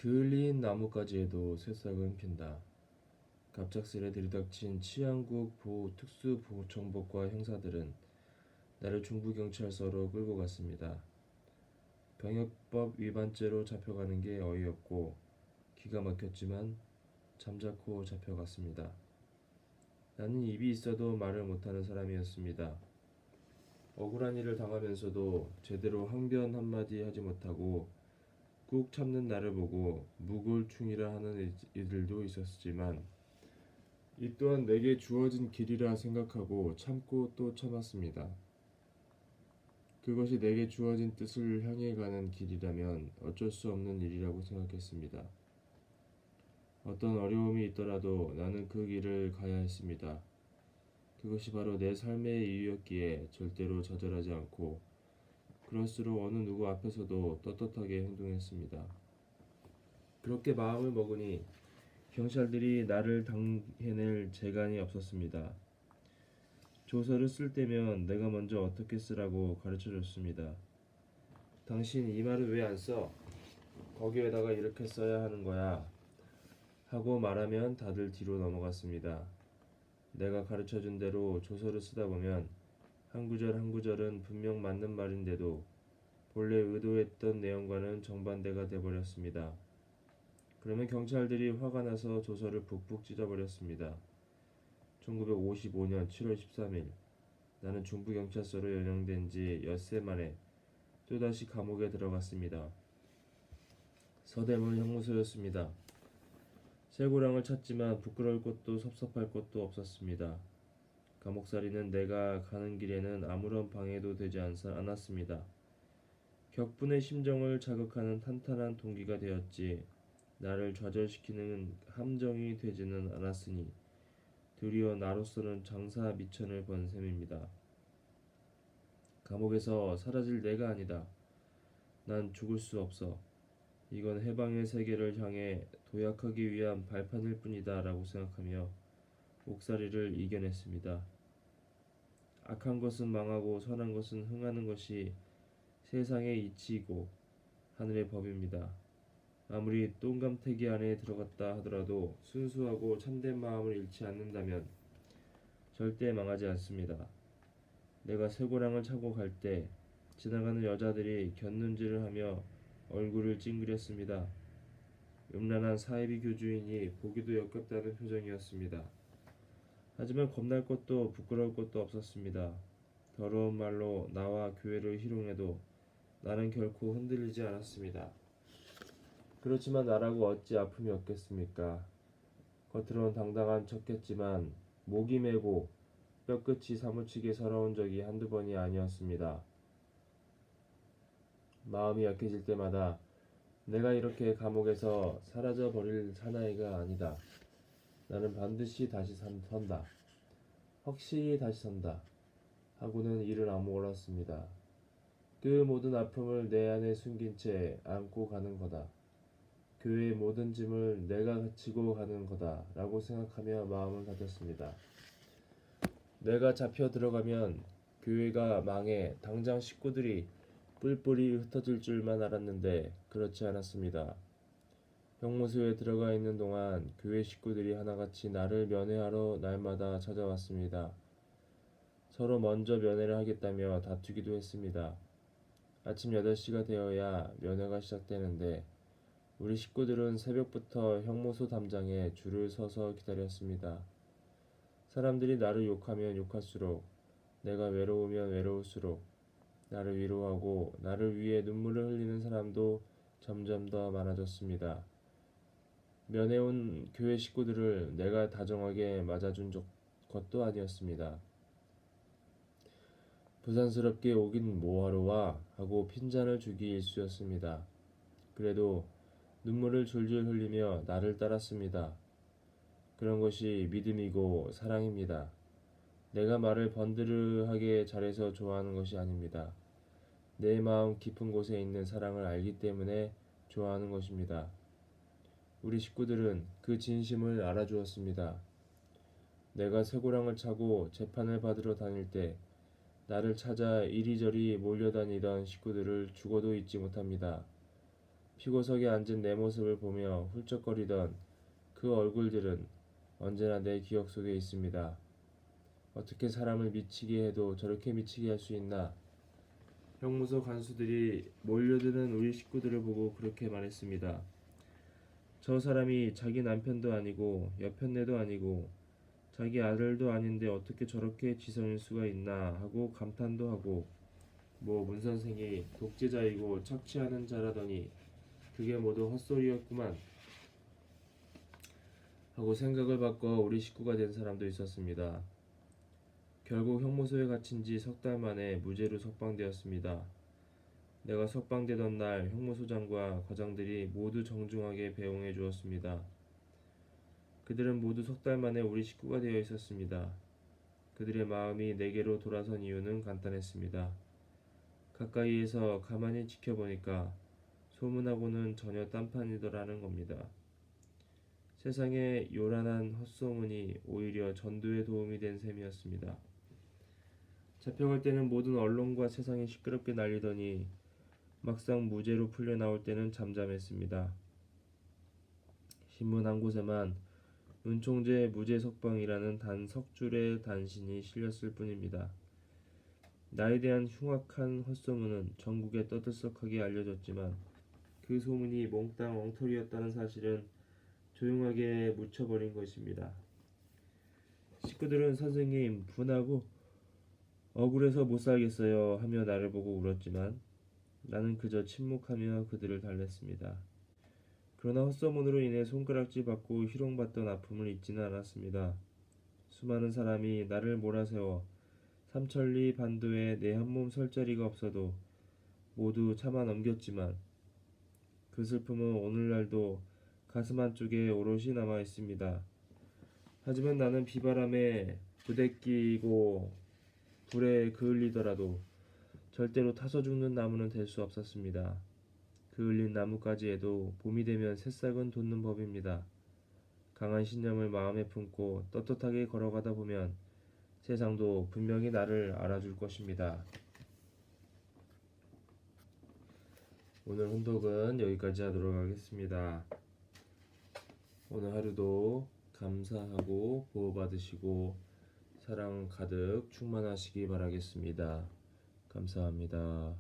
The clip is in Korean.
그을린 나뭇가지에도 새싹은 핀다. 갑작스레 들이닥친 치안국 특수정보과 형사들은 나를 중부경찰서로 끌고 갔습니다. 병역법 위반죄로 잡혀가는 게 어이없고 기가 막혔지만 잠자코 잡혀갔습니다. 나는 입이 있어도 말을 못하는 사람이었습니다. 억울한 일을 당하면서도 제대로 항변 한마디 하지 못하고 꾹 참는 나를 보고 무골충이라 하는 이들도 있었지만 이 또한 내게 주어진 길이라 생각하고 참고 또 참았습니다. 그것이 내게 주어진 뜻을 향해 가는 길이라면 어쩔 수 없는 일이라고 생각했습니다. 어떤 어려움이 있더라도 나는 그 길을 가야 했습니다. 그것이 바로 내 삶의 이유였기에 절대로 좌절하지 않고 그럴수록 어느 누구 앞에서도 떳떳하게 행동했습니다. 그렇게 마음을 먹으니 경찰들이 나를 당해낼 재간이 없었습니다. 조서를 쓸 때면 내가 먼저 어떻게 쓰라고 가르쳐줬습니다. 당신 이 말을 왜 안 써? 거기에다가 이렇게 써야 하는 거야. 하고 말하면 다들 뒤로 넘어갔습니다. 내가 가르쳐준 대로 조서를 쓰다 보면 한 구절 한 구절은 분명 맞는 말인데도 본래 의도했던 내용과는 정반대가 돼버렸습니다. 그러면 경찰들이 화가 나서 조서를 북북 찢어버렸습니다. 1955년 7월 13일 나는 중부경찰서로 연행된 지 엿새 만에 또다시 감옥에 들어갔습니다. 서대문 형무소였습니다. 쇠고랑을 찾지만 부끄러울 것도 섭섭할 것도 없었습니다. 감옥살이는 내가 가는 길에는 아무런 방해도 되지 않았습니다. 격분의 심정을 자극하는 탄탄한 동기가 되었지 나를 좌절시키는 함정이 되지는 않았으니 드디어 나로서는 장사 미천을 번 셈입니다. 감옥에서 사라질 내가 아니다. 난 죽을 수 없어. 이건 해방의 세계를 향해 도약하기 위한 발판일 뿐이다 라고 생각하며 옥살이를 이겨냈습니다. 악한 것은 망하고 선한 것은 흥하는 것이 세상의 이치이고 하늘의 법입니다. 아무리 똥감태기 안에 들어갔다 하더라도 순수하고 참된 마음을 잃지 않는다면 절대 망하지 않습니다. 내가 쇠고랑을 차고 갈 때 지나가는 여자들이 곁눈질을 하며 얼굴을 찡그렸습니다. 음란한 사이비 교주이니 보기도 역겹다는 표정이었습니다. 하지만 겁날 것도 부끄러울 것도 없었습니다. 더러운 말로 나와 교회를 희롱해도 나는 결코 흔들리지 않았습니다. 그렇지만 나라고 어찌 아픔이 없겠습니까? 겉으론 당당한 척했지만 목이 메고 뼈끝이 사무치게 서러운 적이 한두 번이 아니었습니다. 마음이 약해질 때마다 내가 이렇게 감옥에서 사라져 버릴 사나이가 아니다. 나는 반드시 다시 선다. 확실히 다시 선다. 하고는 이를 아물었습니다. 그 모든 아픔을 내 안에 숨긴 채 안고 가는 거다. 교회의 모든 짐을 내가 지고 가는 거다 라고 생각하며 마음을 다졌습니다. 내가 잡혀 들어가면 교회가 망해 당장 식구들이 뿔뿔이 흩어질 줄만 알았는데 그렇지 않았습니다. 형무소에 들어가 있는 동안 교회 식구들이 하나같이 나를 면회하러 날마다 찾아왔습니다. 서로 먼저 면회를 하겠다며 다투기도 했습니다. 아침 8시가 되어야 면회가 시작되는데 우리 식구들은 새벽부터 형무소 담장에 줄을 서서 기다렸습니다. 사람들이 나를 욕하면 욕할수록 내가 외로우면 외로울수록 나를 위로하고 나를 위해 눈물을 흘리는 사람도 점점 더 많아졌습니다. 면회 온 교회 식구들을 내가 다정하게 맞아준 것도 아니었습니다. 부산스럽게 오긴 뭐하러 와 하고 핀잔을 주기 일쑤였습니다. 그래도 눈물을 줄줄 흘리며 나를 따랐습니다. 그런 것이 믿음이고 사랑입니다. 내가 말을 번드르하게 잘해서 좋아하는 것이 아닙니다. 내 마음 깊은 곳에 있는 사랑을 알기 때문에 좋아하는 것입니다. 우리 식구들은 그 진심을 알아주었습니다. 내가 쇠고랑을 차고 재판을 받으러 다닐 때 나를 찾아 이리저리 몰려다니던 식구들을 죽어도 잊지 못합니다. 피고석에 앉은 내 모습을 보며 훌쩍거리던 그 얼굴들은 언제나 내 기억 속에 있습니다. 어떻게 사람을 미치게 해도 저렇게 미치게 할 수 있나? 형무소 간수들이 몰려드는 우리 식구들을 보고 그렇게 말했습니다. 저 사람이 자기 남편도 아니고 여편네도 아니고 자기 아들도 아닌데 어떻게 저렇게 지성일 수가 있나 하고 감탄도 하고 뭐 문 선생이 독재자이고 착취하는 자라더니 그게 모두 헛소리였구만 하고 생각을 바꿔 우리 식구가 된 사람도 있었습니다. 결국 형무소에 갇힌 지 석 달 만에 무죄로 석방되었습니다. 내가 석방되던 날 형무소장과 과장들이 모두 정중하게 배웅해 주었습니다. 그들은 모두 석 달 만에 우리 식구가 되어 있었습니다. 그들의 마음이 내게로 돌아선 이유는 간단했습니다. 가까이에서 가만히 지켜보니까 소문하고는 전혀 딴판이더라는 겁니다. 세상에 요란한 헛소문이 오히려 전도에 도움이 된 셈이었습니다. 잡혀갈 때는 모든 언론과 세상이 시끄럽게 날리더니 막상 무죄로 풀려 나올 때는 잠잠했습니다. 신문 한 곳에만 윤총재 무죄 석방이라는 단 석 줄의 단신이 실렸을 뿐입니다. 나에 대한 흉악한 헛소문은 전국에 떠들썩하게 알려졌지만 그 소문이 몽땅 엉터리였다는 사실은 조용하게 묻혀버린 것입니다. 식구들은 선생님 분하고 억울해서 못 살겠어요 하며 나를 보고 울었지만 나는 그저 침묵하며 그들을 달랬습니다. 그러나 헛소문으로 인해 손가락질 받고 희롱받던 아픔을 잊지는 않았습니다. 수많은 사람이 나를 몰아세워 삼천리 반도에 내 한 몸 설 자리가 없어도 모두 참아 넘겼지만 그 슬픔은 오늘날도 가슴 한쪽에 오롯이 남아 있습니다. 하지만 나는 비바람에 부대끼고 불에 그을리더라도 절대로 타서 죽는 나무는 될 수 없었습니다. 그을린 나뭇가지에도 봄이 되면 새싹은 돋는 법입니다. 강한 신념을 마음에 품고 떳떳하게 걸어가다 보면 세상도 분명히 나를 알아줄 것입니다. 오늘 혼독은 여기까지 하도록 하겠습니다. 오늘 하루도 감사하고 보호받으시고 사랑 가득 충만하시기 바라겠습니다. 감사합니다.